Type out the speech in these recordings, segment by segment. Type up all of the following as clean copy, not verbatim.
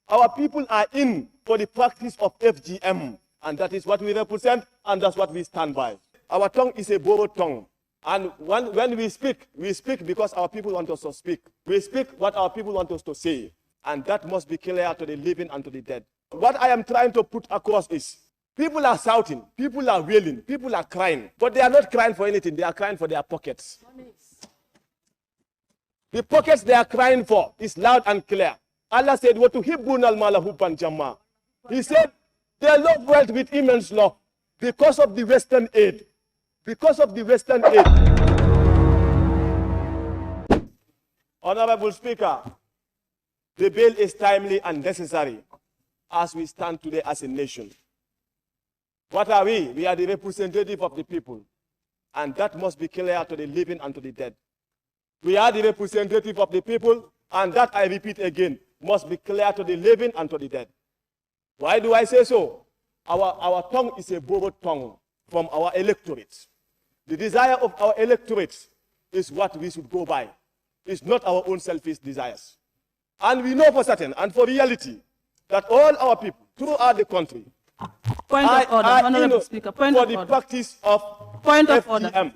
Our people are in for the practice of FGM, and that is what we represent, and that's what we stand by. Our tongue is a borrowed tongue. And when we speak because our people want us to speak. We speak what our people want us to say. And that must be clear to the living and to the dead. What I am trying to put across is, people are shouting, people are wailing, people are crying. But they are not crying for anything, they are crying for their pockets. The pockets they are crying for is loud and clear. Allah said, وَتُحِبُّونَ الْمَالَ حُبًّا جَمًّا. He said, they love wealth with immense love because of the Western aid. Because of the Western aid. Honorable Speaker, the bill is timely and necessary as we stand today as a nation. What are we? We are the representative of the people. And that must be clear to the living and to the dead. We are the representative of the people, and that, I repeat again, must be clear to the living and to the dead. Why do I say so? Our tongue is a borrowed tongue from our electorate. The desire of our electorate is what we should go by. It's not our own selfish desires. And we know for certain and for reality that all our people throughout the country Honorable Speaker, point of the order. practice of Point of FGM. order.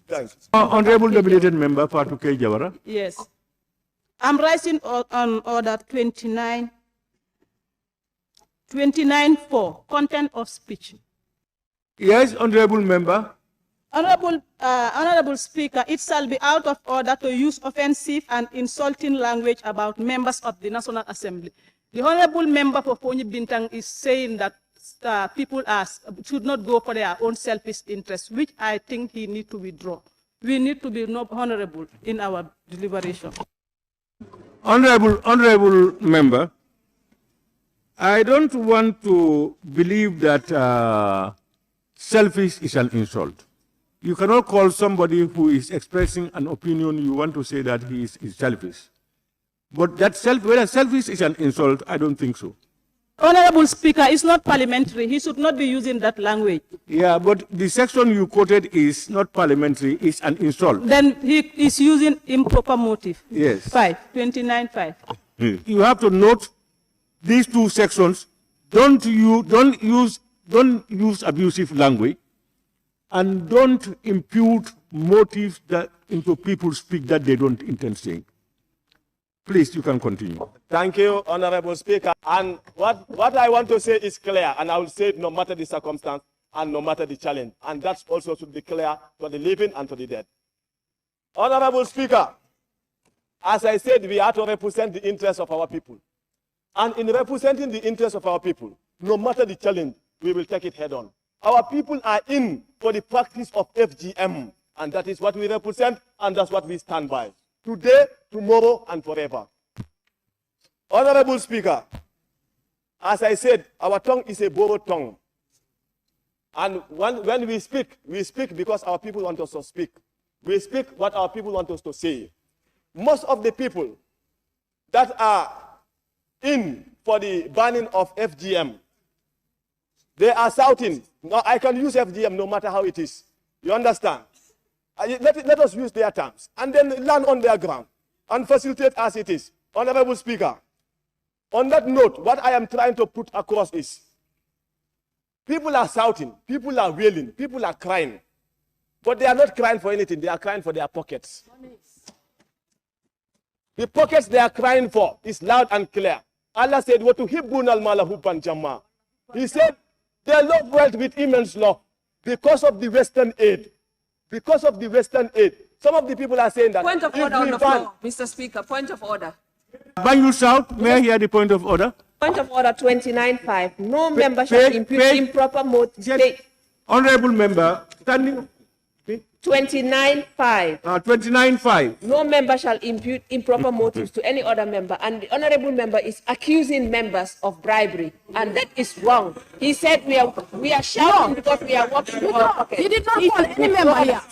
Thanks. Honorable Nominated Member Fatou K. Jawara. Yes. I'm rising on order 29.4, content of speech. Yes, Honorable Member. Honorable Speaker, it shall be out of order to use offensive and insulting language about members of the National Assembly. The Honorable Member for Pony Bintang is saying that people should not go for their own selfish interests, which I think he needs to withdraw. We need to be honorable in our deliberation. Honorable Member, I don't want to believe that selfish is an insult. You cannot call somebody who is expressing an opinion, you want to say that he is selfish. But that whether selfish is an insult, I don't think so. Honorable Speaker, it's not parliamentary. He should not be using that language. Yeah, but the section you quoted is not parliamentary, it's an insult. Then he is using improper motive. Yes. 29.5. You have to note these two sections. Don't use abusive language, and don't impute motives that into people's speak that they don't intend saying. Please, you can continue. Thank you, Honorable Speaker. And what I want to say is clear, and I will say it no matter the circumstance and no matter the challenge. And that also should be clear to the living and to the dead. Honorable Speaker, as I said, we are to represent the interests of our people. And in representing the interests of our people, no matter the challenge, we will take it head on. Our people are in for the practice of FGM, and that is what we represent, and that's what we stand by. Today, tomorrow, and forever. Honorable Speaker, as I said, our tongue is a borrowed tongue. And when we speak because our people want us to speak. We speak what our people want us to say. Most of the people that are in for the banning of FGM, they are shouting, no, I can use FGM no matter how it is. You understand? Let us use their terms and then land on their ground and facilitate as it is. Honorable Speaker, on that note, what I am trying to put across is, people are shouting, people are wailing, people are crying. But they are not crying for anything, they are crying for their pockets. The pockets they are crying for is loud and clear. Allah said, وَتُحِبُّونَ الْمَالَ حُبًّا جَمًّا. He said, they love wealth with immense love because of the Western aid. Because of the Western aid. Some of the people are saying that. Point of order on the floor, Mr. Speaker. Point of order. Banjul South, may I hear the point of order? Point of order 29.5. No member shall impute improper motive. Honorable Member, standing. 29.5. 29.5. No member shall impute improper motives to any other member. And the honorable member is accusing members of bribery. And that is wrong. He said we are shouting because we are working for our pocket. He did not call any member here.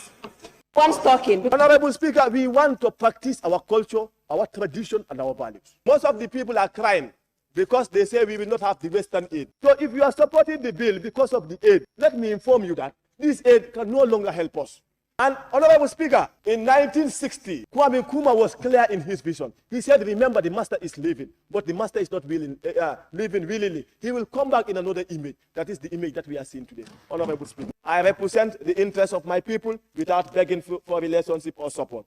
Once talking. Honorable Speaker, we want to practice our culture, our tradition, and our values. Most of the people are crying because they say we will not have the Western aid. So if you are supporting the bill because of the aid, let me inform you that this aid can no longer help us. And Honorable Speaker, in 1960, Kwame Nkrumah was clear in his vision. He said, remember, the master is leaving, but the master is not leaving willingly. He will come back in another image. That is the image that we are seeing today. Honorable Speaker, I represent the interests of my people without begging for relationship or support.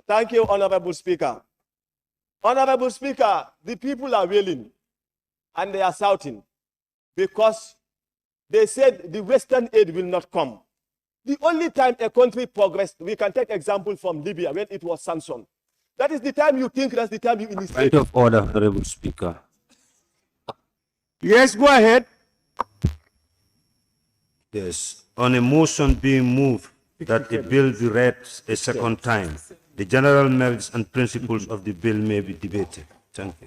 Thank you, Honorable Speaker. Honorable Speaker, the people are willing and they are shouting because they said the Western aid will not come. The only time a country progressed, we can take example from Libya when it was sanctioned. That is the time you think, that's the time you initiate. Point of order, Honorable Speaker. Yes, go ahead. Yes. On a motion being moved that the bill be read a second time, the general merits and principles of the bill may be debated. Thank you.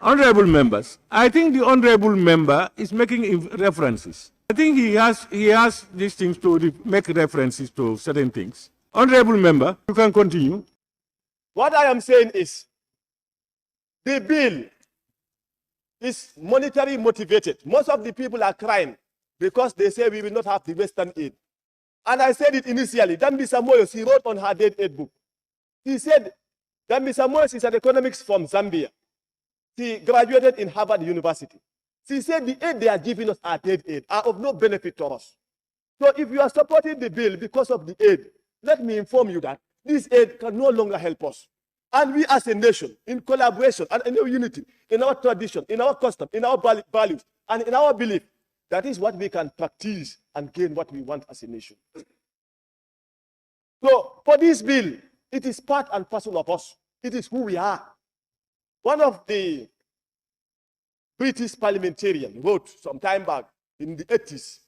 Honorable members, I think the honorable member is making references. I think he has these things to make references to certain things. Honorable member, you can continue. What I am saying is, the bill is monetary motivated. Most of the people are crying because they say we will not have the Western aid. And I said it initially. Dambisa Moyes, he wrote on her dead aid book. He said, Dambisa Moyes is an economics from Zambia. She graduated in Harvard University. She said the aid they are giving us are dead aid, are of no benefit to us. So if you are supporting the bill because of the aid, let me inform you that this aid can no longer help us. And we as a nation, in collaboration and in unity, in our tradition, in our custom, in our values, and in our belief, that is what we can practice and gain what we want as a nation. So for this bill, it is part and parcel of us. It is who we are. One of the British parliamentarians wrote some time back in the 80s.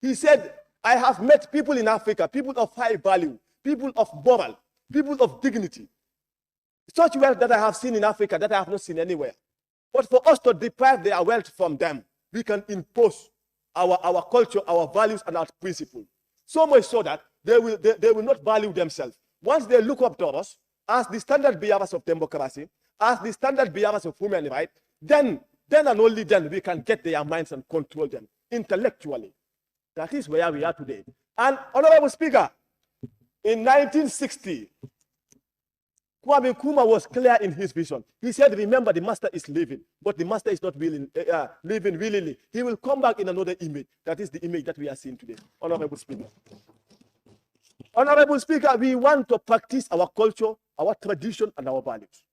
He said, I have met people in Africa, people of high value, people of moral, people of dignity. Such wealth that I have seen in Africa that I have not seen anywhere. But for us to deprive their wealth from them, we can impose our culture, our values, and our principles. So much so that they will not value themselves. Once they look up to us as the standard bearers of democracy, as the standard bearers of human rights, then and only then we can get their minds and control them intellectually. That is where we are today. And Honorable Speaker, in 1960, Kwame Nkrumah was clear in his vision. He said, remember, the master is leaving, but the master is not leaving willingly. He will come back in another image. That is the image that we are seeing today. Honorable Speaker. Honorable Speaker, we want to practice our culture, our tradition, and our values.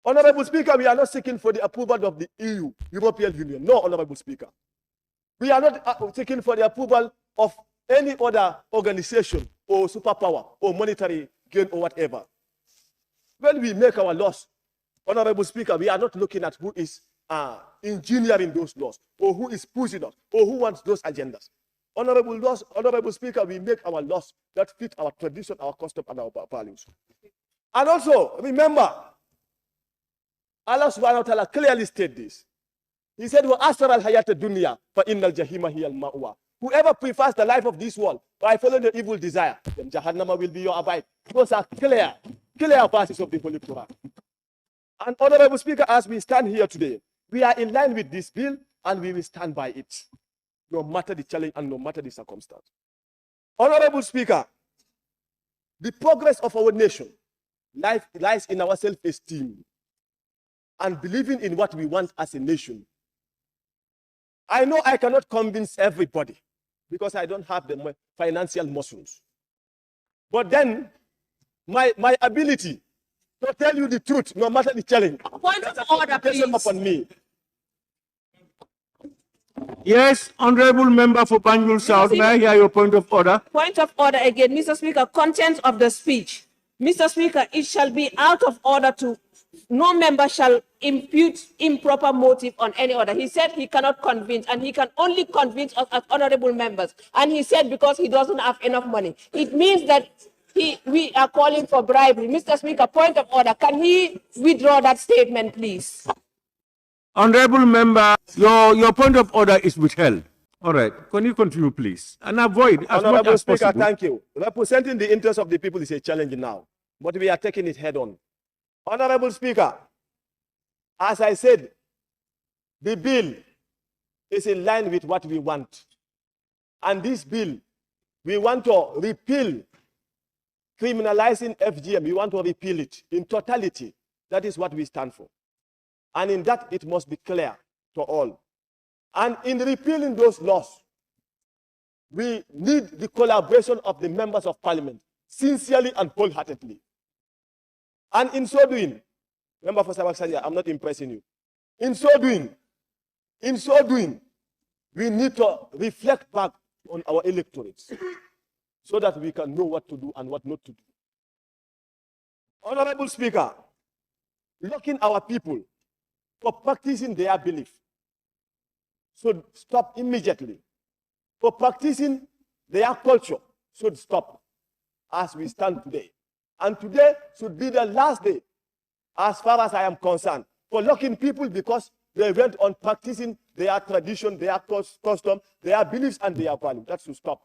Honorable Speaker, we are not seeking for the approval of the EU, European Union. No, Honorable Speaker. We are not seeking for the approval of any other organization or superpower or monetary gain or whatever. When we make our laws, Honorable Speaker, we are not looking at who is engineering those laws or who is pushing us or who wants those agendas. Honorable Speaker, we make our laws that fit our tradition, our custom, and our values. And also, remember, Allah subhanahu wa ta'ala clearly stated this. He said, وَأَسْرَ الْحَيَاةَ الدُّنْيَا فَإِنَّ الْجَحِيمَ هِيَ الْمَأْوَى. Whoever prefers the life of this world by following the evil desire, then Jahannama will be your abide. Those are clear verses of the Holy Quran. And Honorable Speaker, as we stand here today, we are in line with this bill and we will stand by it, no matter the challenge and no matter the circumstance. Honorable Speaker, the progress of our nation lies in our self-esteem and believing in what we want as a nation. I know I cannot convince everybody because I don't have the financial muscles. But then, my ability to tell you the truth, no matter the challenge, Point of order, please. upon me. Yes, Honorable Member for Banjul South, may I hear your point of order? Point of order again, Mr. Speaker, content of the speech. Mr. Speaker, it shall be out of order to, no member shall impute improper motive on any order. He said he cannot convince, and he can only convince us as honorable members. And he said because he doesn't have enough money. It means that we are calling for bribery. Mr. Speaker, point of order. Can he withdraw that statement, please? Honorable Member, your point of order is withheld. All right, can you continue, please? And avoid as Honorable much as Speaker, possible. thank you. Representing the interests of the people is a challenge now, but we are taking it head on. Honorable Speaker, as I said, the bill is in line with what we want. And this bill, we want to repeal criminalizing FGM. We want to repeal it in totality. That is what we stand for. And in that, it must be clear to all. And in repealing those laws, we need the collaboration of the members of parliament, sincerely and wholeheartedly. And in so doing, Member for Sabak, I'm not impressing you. In so doing, we need to reflect back on our electorates so that we can know what to do and what not to do. Honorable Speaker, locking our people for practicing their belief should stop immediately. For practicing their culture should stop as we stand today. And today should be the last day, as far as I am concerned, for locking people because they went on practicing their tradition, their custom, their beliefs, and their values. That should stop.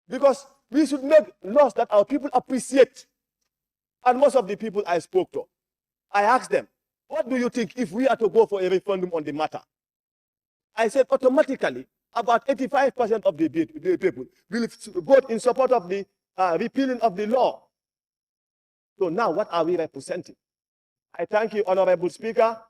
Because we should make laws that our people appreciate. And most of the people I spoke to, I asked them, what do you think if we are to go for a referendum on the matter? I said automatically, about 85% of the people will vote in support of the repealing of the law. So now what are we representing? I thank you, Honorable Speaker.